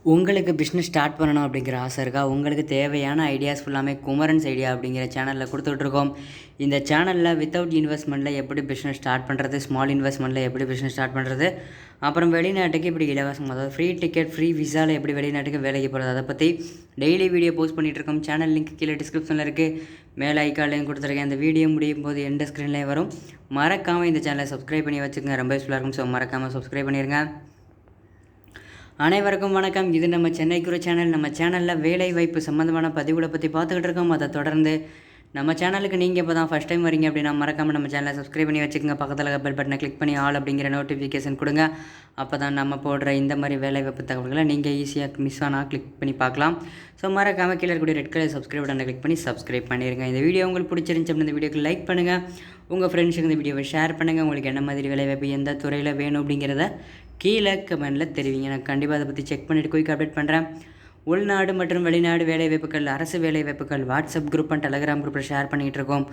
உங்களுக்கு business start பண்ணணும் அப்படிங்கிற ஆசை இருக்கா? உங்களுக்கு தேவையான ஐடியாஸ் ஃபுல்லாமே குமரன்ஸ் ஐடியா அப்படிங்கிற சேனலில் கொடுத்துட்ருக்கோம். இந்த சேனலில் வித்தவுட் இன்வெஸ்ட்மெண்ட்டில் எப்படி பிஸ்னஸ் ஸ்டார்ட் பண்ணுறது, ஸ்மால் இன்வெஸ்ட்மெண்ட்டில் எப்படி பிஸ்னஸ் ஸ்டார்ட் பண்ணுறது, அப்புறம் வெளிநாட்டுக்கு இப்படி இலவசம், அதாவது ஃப்ரீ டிக்கெட் ஃப்ரீ விசாவில் எப்படி வெளிநாட்டுக்கு வேலைக்கு போகிறது, அதை பற்றி டெய்லி வீடியோ போஸ்ட் பண்ணிகிட்ருக்கோம். சேனல் லிங்க் கீழே டிஸ்கிரிப்ஷனில் இருக்குது, மேலே ஐக்காலையும் கொடுத்துருக்கேன். அந்த வீடியோ முடியும் போது எந்த ஸ்க்ரீன்லேயே வரும். மறக்காமல் இந்த சேனலை சப்ஸ்கிரைப் பண்ணி வச்சுக்கோங்க, ரொம்ப யூஸ்ஃபுல்லாக இருக்கும். ஸோ மறக்காமல் சப்ஸ்கிரைப் பண்ணிடுங்க. அனைவருக்கும் வணக்கம். இது நம்ம சென்னை குரு சேனல். நம்ம சேனலில் வேலை வாய்ப்பு சம்மந்தமான பதிவுகளை பற்றி பார்த்துக்கிட்டு இருக்கோம். அதை தொடர்ந்து நம்ம சேனலுக்கு நீங்கள் இப்போ தான் ஃபஸ்ட் டைம் வரீங்க அப்படின்னா மறக்காமல் நம்ம சேனலை சப்ஸ்கிரைப் பண்ணி வச்சுக்கோங்க. பக்கத்தில் பெல் பட்டனை கிளிக் பண்ணி ஆல் அப்படிங்கிற நோட்டிஃபிகேஷன் கொடுங்க. அப்போ தான் நம்ம போடுற இந்த மாதிரி வேலை வாய்ப்பு தகவல்களை நீங்கள் ஈஸியாக மிஸ் ஆனால் கிளிக் பண்ணி பார்க்கலாம். ஸோ மறக்காமல் கீழே இருக்கக்கூடிய ரெட் கலர் சப்ஸ்கிரைப் பட்டனை கிளிக் பண்ணி சப்ஸ்கிரைப் பண்ணிடுங்க. இந்த வீடியோ உங்களுக்கு பிடிச்சிருந்துச்சு அப்படின்னா இந்த வீடியோக்கு லைக் பண்ணுங்கள், உங்கள் ஃப்ரெண்ட்ஸுக்கு இந்த வீடியோவை ஷேர் பண்ணுங்கள். உங்களுக்கு என்ன மாதிரி வேலை வாய்ப்பு எந்த துறையில் வேணும் அப்படிங்கிறத கீழே கமெண்டில் தெரிவிங்க. நான் கண்டிப்பாக அதை பற்றி செக் பண்ணிவிட்டு குயிக் அப்டேட் பண்ணுறேன். உள்நாடு மற்றும் வெளிநாடு வேலைவாய்ப்புகள், அரசு வேலைவாய்ப்புகள் வாட்ஸ்அப் குரூப் அண்ட் டெலகிராம் குரூப்பில் ஷேர் பண்ணிகிட்டு இருக்கோம்.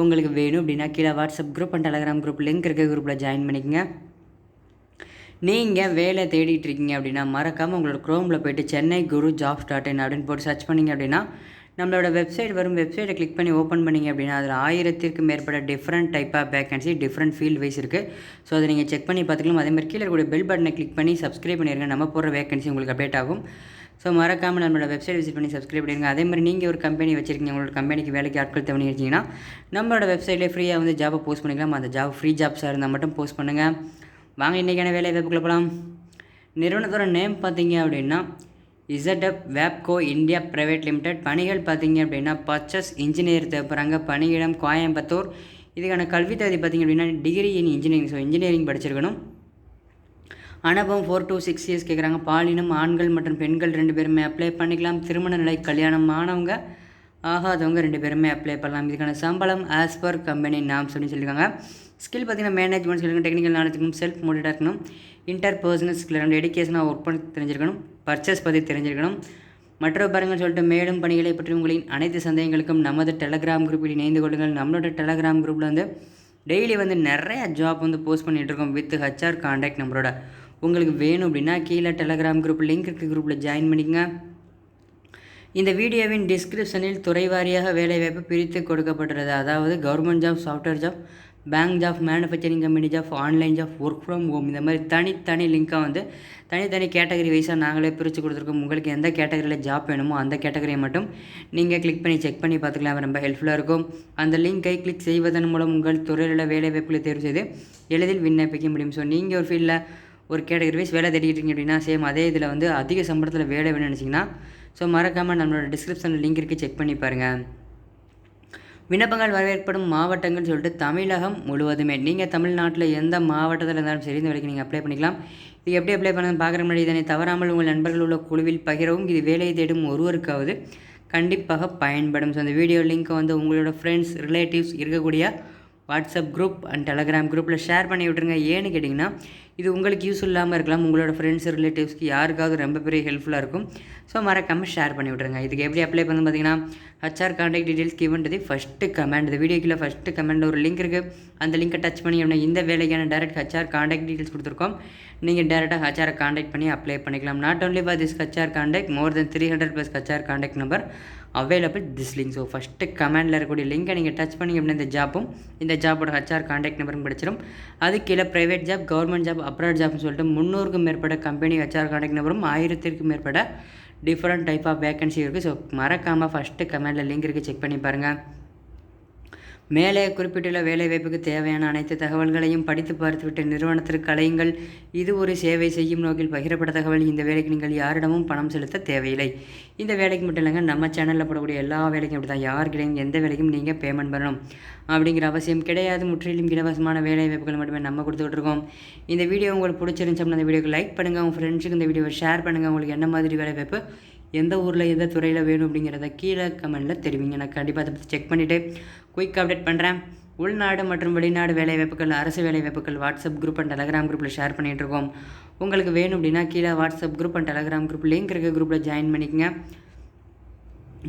உங்களுக்கு வேணும் அப்படின்னா கீழே WhatsApp group and Telegram group link இருக்க குரூப்பில் ஜாயின் பண்ணிக்கங்க. நீங்கள் வேலை தேடிட்டு இருக்கீங்க அப்படின்னா மறக்காமல் உங்களோட க்ரோமில் போய்ட்டு சென்னை குரு ஜாப்ஸ்.in அப்படின்னு போட்டு சர்ச் பண்ணிங்க அப்படின்னா நம்மளோட வெப்சைட் வரும். வெப்சைட்டை கிளிக் பண்ணி ஓப்பன் பண்ணிங்க அப்படின்னா அதில் 1000க்கும் மேற்பட்ட different type of vacancy different field wise இருக்குது. ஸோ அதை நீங்கள் செக் பண்ணி பார்த்துக்கலாம். அதேமாதிரி கீழே இருக்கக்கூடிய பெல் பட்டனை கிளிக் பண்ணி சப்ஸ்கிரைப் பண்ணிடுங்க. நம்ம போடுற வேகன்சி உங்களுக்கு அப்டேட் ஆகும். ஸோ மறக்காமல் நம்மளோட வெப்சைட் விசிட் பண்ணி சப்ஸ்கிரைப் பண்ணிடுங்க. அதேமாதிரி நீங்கள் ஒரு கம்பெனி வச்சுருக்கீங்க, உங்களோட கம்பெனிக்கு வேலைக்கு ஆட்கள் தேவை வச்சிங்கன்னா நம்மளோட வெப்சைட்லேயே ஃப்ரீயாக வந்து ஜாபை போஸ்ட் பண்ணிக்கலாம். அந்த ஜாப் ஃப்ரீ ஜாப்ஸாக இருந்தால் மட்டும் போஸ்ட் பண்ணுங்கள். வாங்க இன்றைக்கான வேலை வாய்ப்புக்குள்ள போகலாம். நிறுவனத்தோட நேம் பார்த்தீங்க அப்படின்னா WABCO இந்தியா பிரைவேட் லிமிடெட். பணிகள் பார்த்தீங்க அப்படின்னா பர்ச்சேஸ் இன்ஜினியர் தேவைப்படுறாங்க. பணியிடம் கோயம்புத்தூர். இதுக்கான கல்வி தகுதி பார்த்தீங்க அப்படின்னா degree in engineering, so engineering படிச்சிருக்கணும். அனுபவம் 4 to 6 இயர்ஸ் கேட்குறாங்க. பாலினம் ஆண்கள் மற்றும் பெண்கள் 2 பேருமே அப்ளை பண்ணிக்கலாம். திருமண நிலை கல்யாணம் ஆனவங்க ஆகாதவங்க 2 பேருமே அப்ளை பண்ணலாம். இதுக்கான சம்பளம் ஆஸ் பர் கம்பெனி நாம்ஸ் அப்படின்னு சொல்லியிருக்காங்க. ஸ்கில் பார்த்தீங்கன்னா மேனேஜ்மெண்ட் ஸ்கில், டெக்னிக்கல் நாலேஜ் இருக்கணும், செல்ஃப் மோட்டிவாக இருக்கணும், இன்டர்பர்சனல் ஸ்கில், எடிகேஷனாக ஒர்க் பண்ணி தெரிஞ்சிருக்கணும், பர்ச்சேஸ் பற்றி தெரிஞ்சிருக்கணும். மற்ற பாருங்கள் சொல்லிட்டு மேலும் பணிகளை பற்றி உங்களின் அனைத்து சந்தேகங்களுக்கும் நமது டெலகிராம் குரூப்பில் இணைந்து கொள்ளுங்கள். நம்மளோட டெலகிராம் குரூப்பில் வந்து டெய்லி வந்து நிறைய ஜாப் வந்து போஸ்ட் பண்ணிகிட்டு இருக்கோம் வித் HR கான்டாக்ட் நம்பரோட. உங்களுக்கு வேணும் அப்படின்னா கீழே டெலகிராம் குரூப் லிங்க் இருக்க குரூப்பில் ஜாயின் பண்ணிக்கங்க. இந்த வீடியோவின் டிஸ்கிரிப்ஷனில் துறை வாரியாக வேலைவாய்ப்பு பிரித்து கொடுக்கப்பட்டுள்ளது. அதாவது government job, software job, bank job, manufacturing company job, online job, work from home, இந்த மாதிரி தனித்தனி லிங்காக வந்து தனித்தனி கேட்டகரி வைஸாக நாங்களே பிரித்து கொடுத்துருக்கோம். உங்களுக்கு எந்த கேட்டகரியில் ஜாப் வேணுமோ அந்த கேட்டகரியை மட்டும் நீங்கள் கிளிக் பண்ணி செக் பண்ணி பார்த்துக்கலாம். ரொம்ப ஹெல்ப்ஃபுல்லாக இருக்கும். அந்த லிங்கை கிளிக் செய்வதன் மூலம் உங்கள் துறையில் வேலைவாய்ப்புகளை தேர்வு செய்து எளிதில் விண்ணப்பிக்க முடியும். ஸோ நீங்கள் ஒரு ஃபீல்டில் ஒரு கேட்டகரி வைஸ் வேலை தேடிக்கிட்டீங்க அப்படின்னா சேம் அதே இதில் வந்து அதிக சம்பளத்தில் வேலை வேணும்னு நினச்சிங்கன்னா ஸோ மறக்காமல் நம்மளோட டிஸ்கிரிப்ஷனில் லிங்க் இருக்குது, செக் பண்ணி பாருங்கள். விண்ணப்பங்கள் வரவேற்படும் மாவட்டங்கள் சொல்லிட்டு தமிழகம் முழுவதுமே, நீங்கள் தமிழ்நாட்டில் எந்த மாவட்டத்தில் இருந்தாலும் சரி இந்த வேலைக்கு நீங்கள் அப்ளை பண்ணிக்கலாம். இது எப்படி அப்ளை பண்ணணும் பார்க்குற முன்னாடி இதனை தவறாமல் உங்கள் நண்பர்கள் உள்ள குழுவில் பகிரவும். இது வேலையை தேடும் ஒருவருக்காவது கண்டிப்பாக பயன்படும். ஸோ அந்த வீடியோ லிங்க்கை வந்து உங்களோட ஃப்ரெண்ட்ஸ் ரிலேட்டிவ்ஸ் இருக்கக்கூடிய வாட்ஸ்அப் குரூப் அண்ட் டெலகிராம் குரூப்பில் ஷேர் பண்ணி விட்டுருங்க. ஏன்னு கேட்டிங்கன்னா இது உங்களுக்கு யூஸ் இல்லாமல் இருக்கலாம், உங்களோட ஃப்ரெண்ட்ஸ் ரிலேட்டிவ்ஸ்க்கு யாருக்காவது ரொம்ப பெரிய ஹெல்ப்ஃபுல்லாக இருக்கும். ஸோ மறக்காமல் ஷேர் பண்ணி விட்ருங்க. இதுக்கு எப்படி அப்ளை பண்ணணும் பார்த்தீங்கன்னா HR contact details given to the first comment. இந்த வீடியோக்குள்ள ஃபஸ்ட்டு கமெண்டில் ஒரு லிங்க் இருக்குது. அந்த லிங்கை டச் பண்ணி அப்படின்னா இந்த வேலைக்கான டேரக்ட் HR கான்டாக்ட் டீட்டெயில்ஸ் கொடுத்துருக்கோம். நீங்கள் டேரெக்டாக HR கான்டாக்ட் பண்ணி அப்ளை பண்ணிக்கலாம். Not only for this HR contact, more then 300+ HR contact number available this link. So first கமெண்டில் இருக்கக்கூடிய லிங்கை நீங்கள் டச் பண்ணி அப்படின்னா இந்த ஜாப்போட HR கான்டாக்ட் நம்பரும் கிடச்சிடும். அது கீழே private job, government job, abroad ஜாப்னு சொல்லிட்டு 300க்கும் மேற்பட்ட கம்பெனி HR கான்டாக்ட் நம்பரும் 1000க்கும் மேற்பட்ட டிஃப்ரெண்ட் டைப் ஆஃப் வேகன்சி இருக்குது. ஸோ மறக்காமல் ஃபஸ்ட்டு கமெண்டில் லிங்க் இருக்குது, செக் பண்ணி பாருங்கள். மேலே குறிப்பிட்டுள்ள வேலைவாய்ப்புக்கு தேவையான அனைத்து தகவல்களையும் படித்து பார்த்துவிட்டு நிறுவனத்திற்கு அழையுங்கள். இது ஒரு சேவை செய்யும் நோக்கில் பகிரப்பட்ட தகவல். இந்த வேலைக்கு நீங்கள் யாரிடமும் பணம் செலுத்த தேவையில்லை. இந்த வேலைக்கு மட்டும் இல்லைங்க, நம்ம சேனலில் போடக்கூடிய எல்லா வேலைக்கும் அப்படி தான். யாருக்கிட்டையும் எந்த வேலைக்கும் நீங்கள் பேமெண்ட் பண்ணணும் அப்படிங்கிற அவசியம் கிடையாது. முற்றிலும் இலவசமான வேலை வாய்ப்புகள் மட்டுமே நம்ம கொடுத்துக்கிட்டு இருக்கோம். இந்த வீடியோ உங்களுக்கு பிடிச்சிருந்துச்சு அப்படின்னா இந்த வீடியோக்கு லைக் பண்ணுங்கள், உங்கள் ஃப்ரெண்ட்ஸுக்கு இந்த வீடியோவை ஷேர் பண்ணுங்கள். உங்களுக்கு என்ன மாதிரி வேலை வாய்ப்பு எந்த ஊரில் எந்த துறையில் வேணும் அப்படிங்கிறத கீழே கமெண்டில் தெரிவிங்க. நான் கண்டிப்பாக அதை பற்றி செக் பண்ணிவிட்டு குயிக் அப்டேட் பண்ணுறேன். உள்நாடு மற்றும் வெளிநாடு வேலைவாய்ப்புகள், அரசு வேலைவாய்ப்புகள் வாட்ஸ்அப் குரூப் அண்ட் டெலகிராம் குரூப்பில் ஷேர் பண்ணிகிட்டு இருக்கோம். உங்களுக்கு வேணும் அப்படின்னா கீழே WhatsApp group and Telegram group link இருக்க குரூப்பில் ஜாயின் பண்ணிக்கங்க.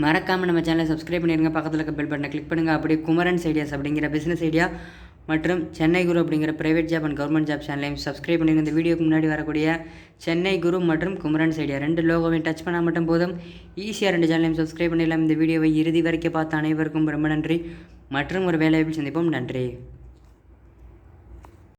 மறக்காமல் நம்ம சேனலை சப்ஸ்கிரைப் பண்ணிடுங்க. பக்கத்தில் இருக்க பெல் பட்டனை கிளிக் பண்ணுங்கள். அப்படியே குமரன்ஸ் ஐடியாஸ் அப்படிங்கிற பிஸ்னஸ் ஐடியா மற்றும் சென்னை குரு அப்படிங்கிற private job and government job சேனலையும் சப்ஸ்கிரைப் பண்ணிடுங்க. இந்த வீடியோக்கு முன்னாடி வரக்கூடிய சென்னை குரு மற்றும் குமரன் ஐடியா 2 லோகோவையும் டச் பண்ணால் மட்டும் போதும். ஈஸியாக 2 சேனலையும் சப்ஸ்கிரைப் பண்ணிடலாம். இந்த வீடியோவை இறுதி வரைக்கும் பார்த்த அனைவருக்கும் ரொம்ப நன்றி. மற்றும் ஒரு வேலைவாய்ப்பில் சந்திப்போம். நன்றி.